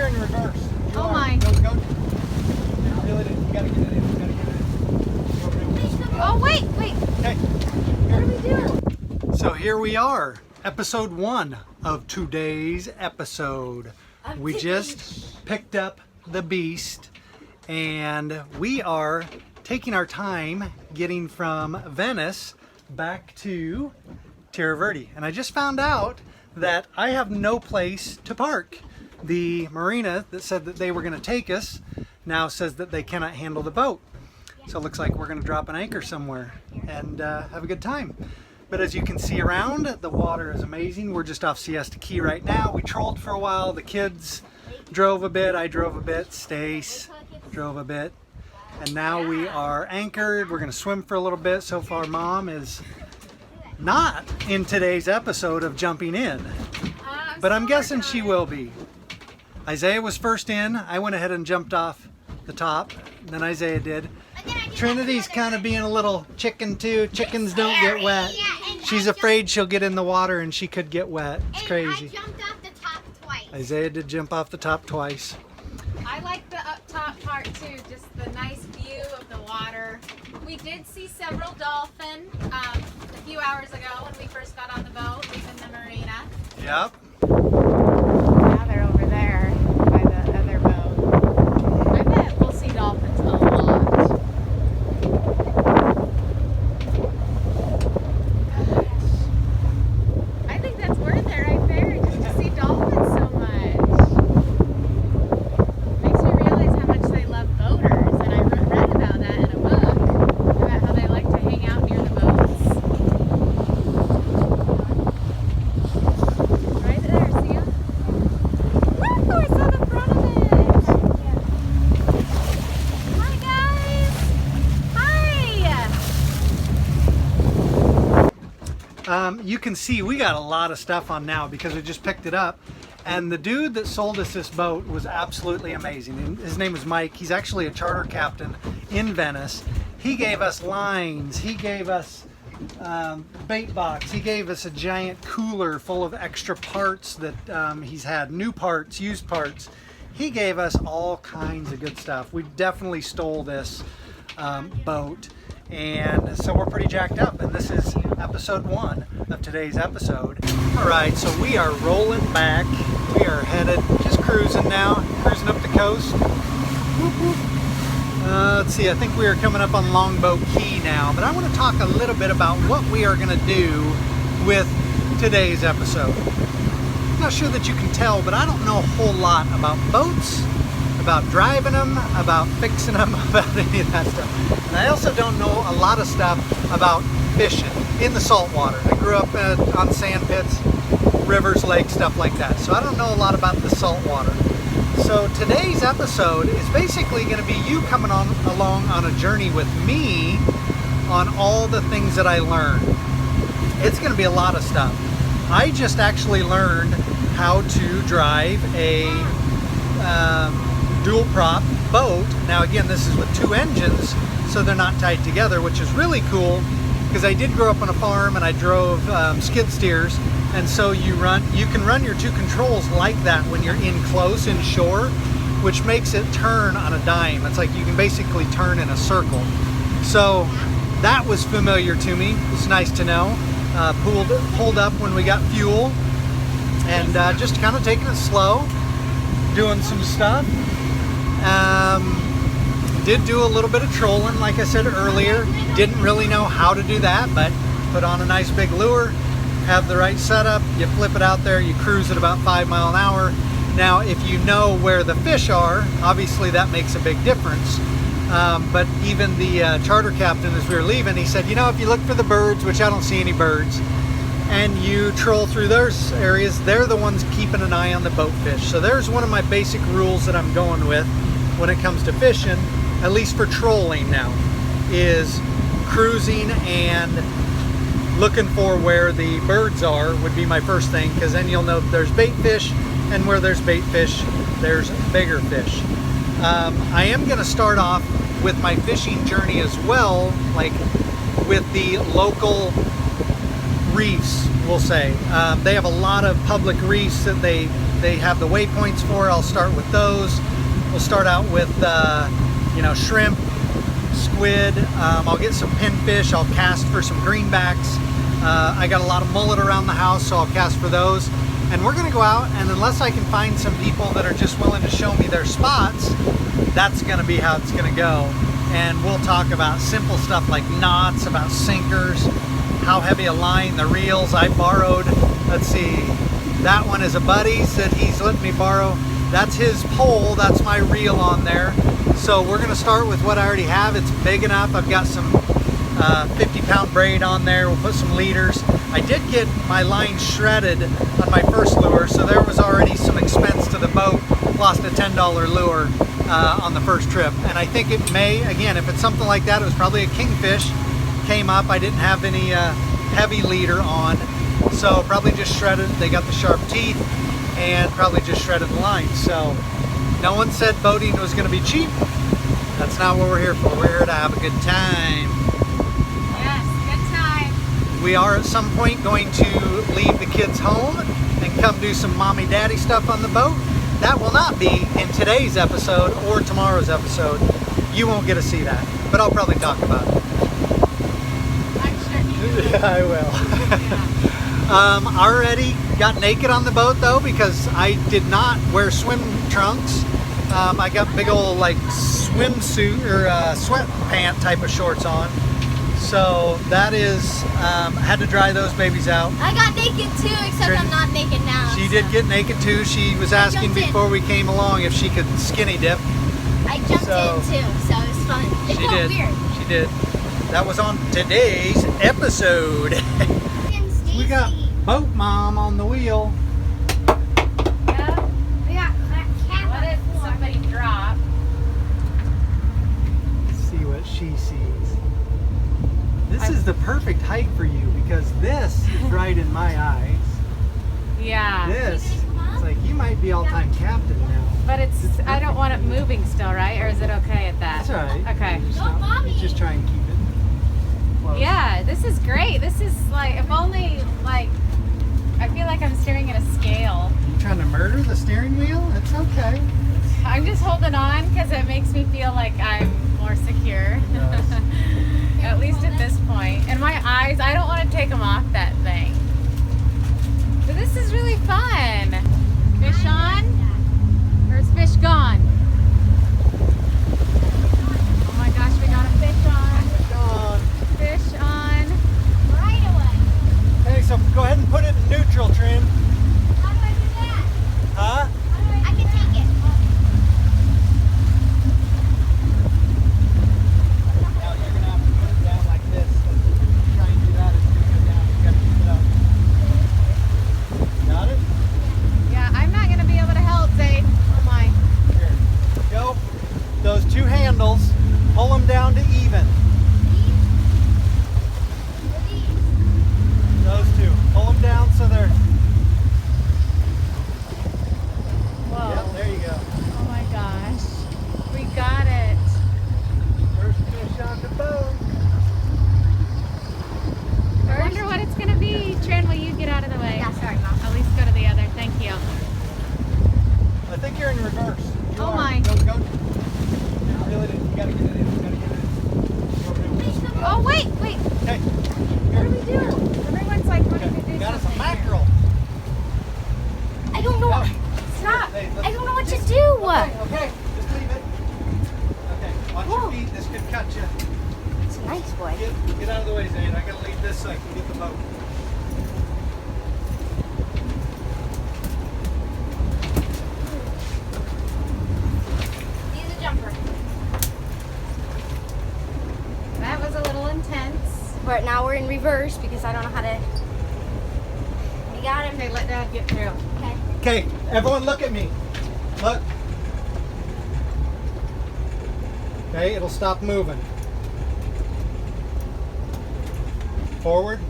you're in reverse. Oh my. Go. Reel it in. You gotta get it in. Oh, wait. Okay. What are we doing? So here we are, episode 1 of today's episode. We just picked up the beast and we are taking our time getting from Venice back to Terra Verde. And I just found out that I have no place to park. The marina that said that they were going to take us now says that they cannot handle the boat. So it looks like we're going to drop an anchor somewhere and have a good time. But as you can see around, the water is amazing. We're just off Siesta Key right now. We trolled for a while. The kids drove a bit. I drove a bit. Stace drove a bit. And now we are anchored. We're going to swim for a little bit. So far, Mom is not in today's episode of jumping in. But I'm guessing she will be. Isaiah was first in. I went ahead and jumped off the top. Then Isaiah did. Trinity's kind of being a little chicken too. Chickens don't get wet. She's afraid she'll get in the water and she could get wet. It's crazy. I jumped off the top twice. Isaiah did jump off the top twice. I like the up top part too, just the nice view of the water. We did see several dolphin a few hours ago when we first got on the boat, leaving the marina. Yep. Now they're over there by the other boat. I bet we'll see dolphins a lot. I think that's worth it right there, just to see dolphins so much. Makes me realize how much they love boaters, and I read about that in a book, about how they like to hang out near the boats. Right there, see ya? Woo! I saw the front of it! Hi guys! Hi! You can see we got a lot of stuff on now because we just picked it up. And the dude that sold us this boat was absolutely amazing. And his name is Mike. He's actually a charter captain in Venice. He gave us lines. He gave us bait box. He gave us a giant cooler full of extra parts that he's had, new parts, used parts. He gave us all kinds of good stuff. We definitely stole this boat. And so we're pretty jacked up, and this is episode 1 of today's episode. All right, so we are rolling back. We are headed, just cruising now, cruising up the coast. Whoop, whoop. Let's see, I think we are coming up on Longboat Key now, but I want to talk a little bit about what we are going to do with today's episode. I'm not sure that you can tell, but I don't know a whole lot about boats, about driving them, about fixing them, about any of that stuff. And I also don't know a lot of stuff about fishing in the saltwater. I grew up on sand pits, rivers, lakes, stuff like that. So I don't know a lot about the saltwater. So today's episode is basically going to be you coming along on a journey with me on all the things that I learned. It's going to be a lot of stuff. I just actually learned how to drive a dual prop boat. Now again, this is with 2 engines, so they're not tied together, which is really cool because I did grow up on a farm and I drove skid steers, and so you can run your 2 controls like that when you're in close inshore, which makes it turn on a dime. It's like you can basically turn in a circle. So that was familiar to me. It's nice to know. Pulled up when we got fuel and just kind of taking it slow, doing some stuff. Did do a little bit of trolling, like I said earlier. Didn't really know how to do that, but put on a nice big lure, have the right setup, you flip it out there, you cruise at about 5 miles an hour. Now, if you know where the fish are, obviously that makes a big difference. But even the charter captain, as we were leaving, he said, you know, if you look for the birds, which I don't see any birds, and you troll through those areas, they're the ones keeping an eye on the boat fish. So there's one of my basic rules that I'm going with when it comes to fishing, at least for trolling now, is cruising and looking for where the birds are would be my first thing, because then you'll know there's bait fish, and where there's bait fish, there's bigger fish. I am going to start off with my fishing journey as well, like with the local reefs, we'll say. They have a lot of public reefs that they they have the waypoints for. I'll start with those. We'll start out with you know, shrimp, squid. I'll get some pinfish. I'll cast for some greenbacks. I got a lot of mullet around the house, so I'll cast for those. And we're gonna go out, and unless I can find some people that are just willing to show me their spots, that's gonna be how it's gonna go. And we'll talk about simple stuff like knots, about sinkers, how heavy a line, the reels. I borrowed, let's see, that one is a buddy's that he's letting me borrow. That's his pole, that's my reel on there. So we're gonna start with what I already have. It's big enough. I've got some 50-pound braid on there. We'll put some leaders. I did get my line shredded on my first lure, so there was already some expense to the boat. Lost a $10 lure on the first trip. And I think it may, again, if it's something like that, it was probably a kingfish. Came up, I didn't have any heavy leader on, so probably just shredded. They got the sharp teeth and probably just shredded the line. So no one said boating was going to be cheap. That's not what we're here for. We're here to have a good time. Yes, good time. We are at some point going to leave the kids home and come do some mommy daddy stuff on the boat. That will not be in today's episode or tomorrow's episode. You won't get to see that, but I'll probably talk about it. I'm sure you will. Yeah, I will. Already got naked on the boat though, because I did not wear swim trunks. I got big old like swimsuit or sweatpant type of shorts on. So that is, had to dry those babies out. I got naked too, except I'm not naked now. She did get naked too. She was asking before we came along if she could skinny dip. I jumped in too, so it was fun. It She felt did. weird. She did. That was on today's episode. We got boat mom on the wheel. Yeah. We got cat. What if somebody dropped? Let's see what she sees. This is the perfect height for you because this is right in my eyes. Yeah. This, it's like you might be all-time captain now. But it's, I don't want it moving still, right? Or is it okay at that? That's all right. Okay. You just, No, Mommy. you just try and keep it close. Yeah, this is great. This is like, if only, like, I feel like I'm staring at a scale. You trying to murder the steering wheel? It's okay. I'm just holding on because it makes me feel like I'm more secure. Yes. At least at this point. And my eyes, I don't want to take them off that thing. But this is really fun. Fish on? Or is fish gone? Oh my gosh, we got a fish on. Gone. Fish on. Right away. Okay, so go ahead and put it in neutral, Trin. How do I do that? Huh? I can take it. Now you're gonna have to put it down like this. Try and do that as you go down. You gotta keep it up. Got it? Yeah, I'm not going to be able to help, Zay. Oh my. Here. Go. Those two handles, pull them down to even. Those two. Pull them down so they're. Whoa. Yep, there you go. Oh my gosh. We got it. First fish on the boat. I wonder what it's going to be. Trin, will you get out of the way? Yeah, sorry, Mom. At least go to the other. Thank you. I think you're in reverse. You Oh are. my. Go. Reel it in. You gotta get it in. You gotta get it in. Oh, wait. Okay. What do we do? Everyone's like wanting to do Got us a something. mackerel. I don't know. Stop. Hey, I don't know what to do. Okay. Just leave it. Okay. Watch your feet. This could cut you. It's a nice boy. Get out of the way, Zane. I gotta leave this so I can get the boat. He's a jumper. That was a little intense. But now we're in reverse because I don't know how to. We got him. Okay, let Dad get through. Okay. Okay, everyone look at me. Look. Okay, it'll stop moving. Forward.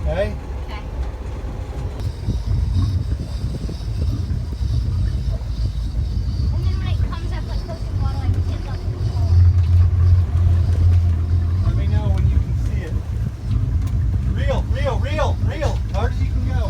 Okay. Okay. And then when it comes up like close to the water, like tips up. Let me know when you can see it. Reel. As hard as you can go.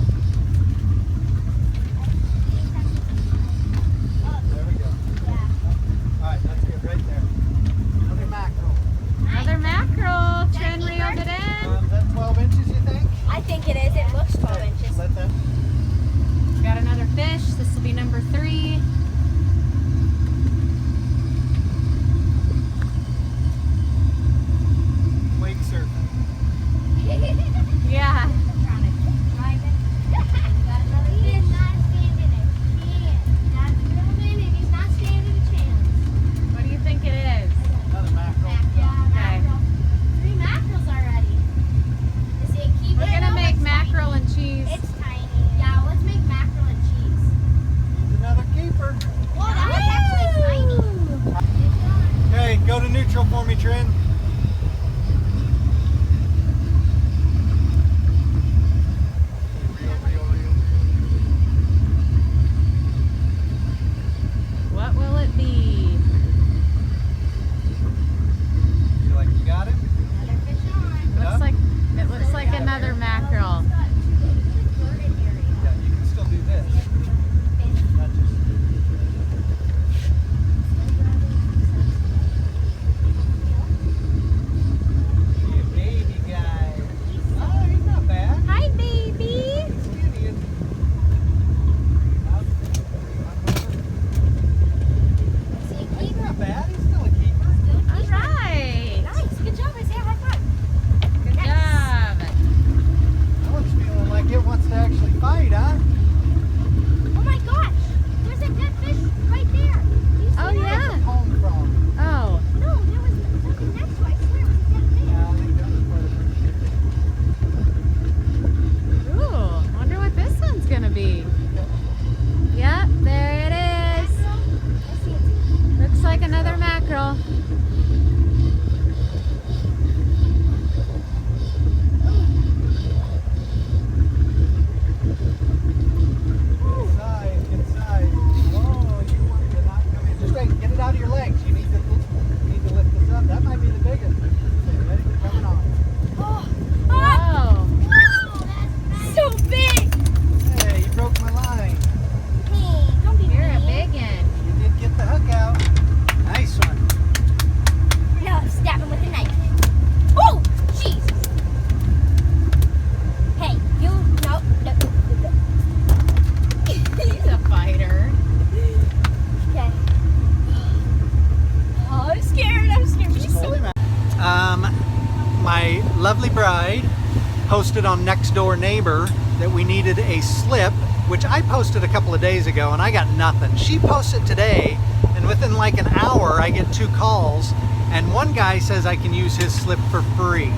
posted on Next Door Neighbor that we needed a slip, which I posted a couple of days ago and I got nothing. She posted today, and within like an hour I get 2 calls, and one guy says I can use his slip for free.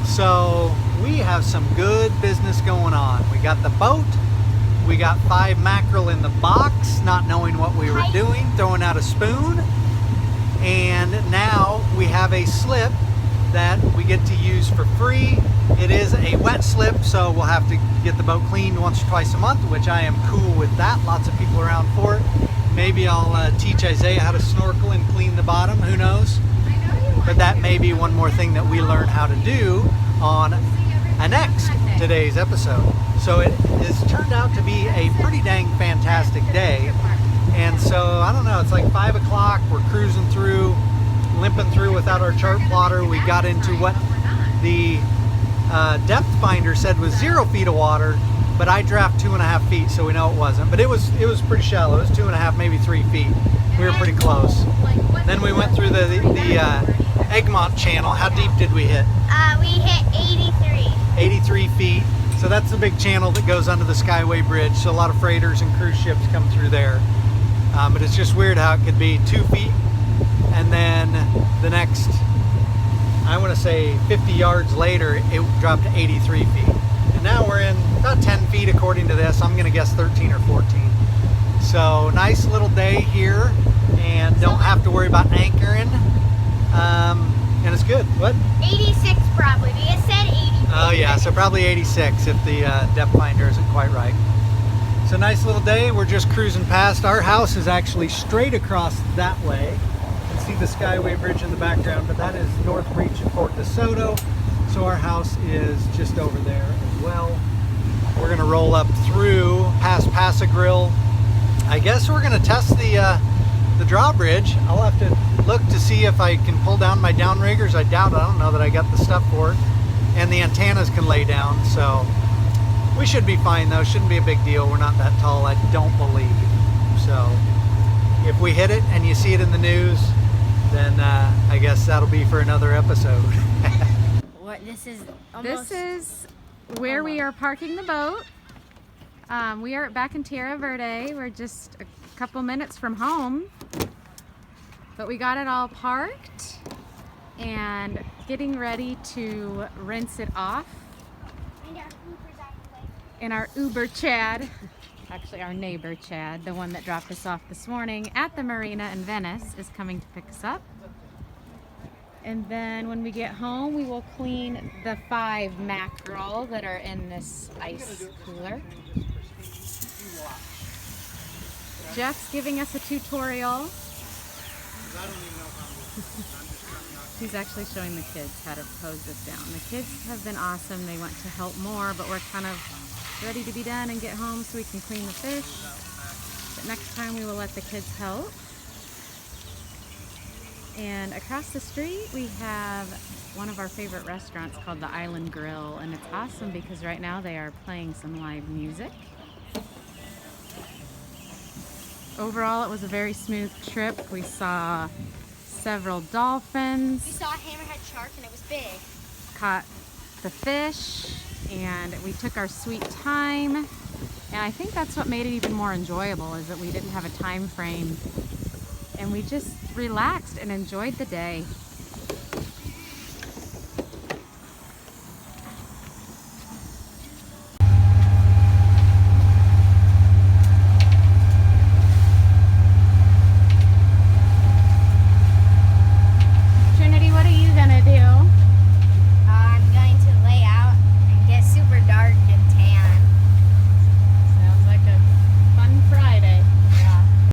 So we have some good business going on. We got the boat, we got 5 mackerel in the box, not knowing what we were doing, throwing out a spoon, and now we have a slip that we get to use for free. It is a wet slip, so we'll have to get the boat cleaned once or twice a month, which I am cool with that. Lots of people around for it. Maybe I'll teach Isaiah how to snorkel and clean the bottom, who knows? But that may be one more thing that we learn how to do on a next today's episode. So it has turned out to be a pretty dang fantastic day. And so, I don't know, it's like 5 o'clock, we're cruising through, limping through without our chart plotter. We got into what the depth finder said was 0 feet of water, but I draft 2.5 feet, so we know it wasn't. But it was pretty shallow. It was 2.5, maybe 3 feet. We were pretty close. Then we went through the Egmont Channel. How deep did we hit? We hit 83. 83 feet. So that's the big channel that goes under the Skyway Bridge. So a lot of freighters and cruise ships come through there. But it's just weird how it could be 2 feet, and then the next, I want to say 50 yards later, it dropped to 83 feet. And now we're in about 10 feet according to this. I'm going to guess 13 or 14. So nice little day here, and don't have to worry about anchoring. And it's good. What? 86 probably. They said 80. Oh yeah, so probably 86 if the depth finder isn't quite right. So nice little day. We're just cruising past. Our house is actually straight across that way. You can see the Skyway Bridge in the background, but that is North Reach at Fort DeSoto. So our house is just over there as well. We're gonna roll up through past Pass-A-Grille. I guess we're gonna test the drawbridge. I'll have to look to see if I can pull down my downriggers. I doubt it. I don't know that I got the stuff for it. And the antennas can lay down, so we should be fine though. Shouldn't be a big deal. We're not that tall, I don't believe. So if we hit it and you see it in the news, then I guess that'll be for another episode. What? This is almost... This is where we are parking the boat. We are back in Tierra Verde. We're just a couple minutes from home, but we got it all parked and getting ready to rinse it off in our Uber Chad, actually our neighbor Chad, the one that dropped us off this morning at the marina in Venice, is coming to pick us up. And then when we get home, we will clean the 5 mackerel that are in this ice cooler. Jeff's giving us a tutorial. He's actually showing the kids how to hose this down. The kids have been awesome. They want to help more, but we're kind of ready to be done and get home so we can clean the fish. But next time we will let the kids help. And across the street we have one of our favorite restaurants called the Island Grill, and it's awesome because right now they are playing some live music. Overall, it was a very smooth trip. We saw several dolphins. We saw a hammerhead shark and it was big. Caught the fish, and we took our sweet time. And I think that's what made it even more enjoyable, is that we didn't have a time frame and we just relaxed and enjoyed the day.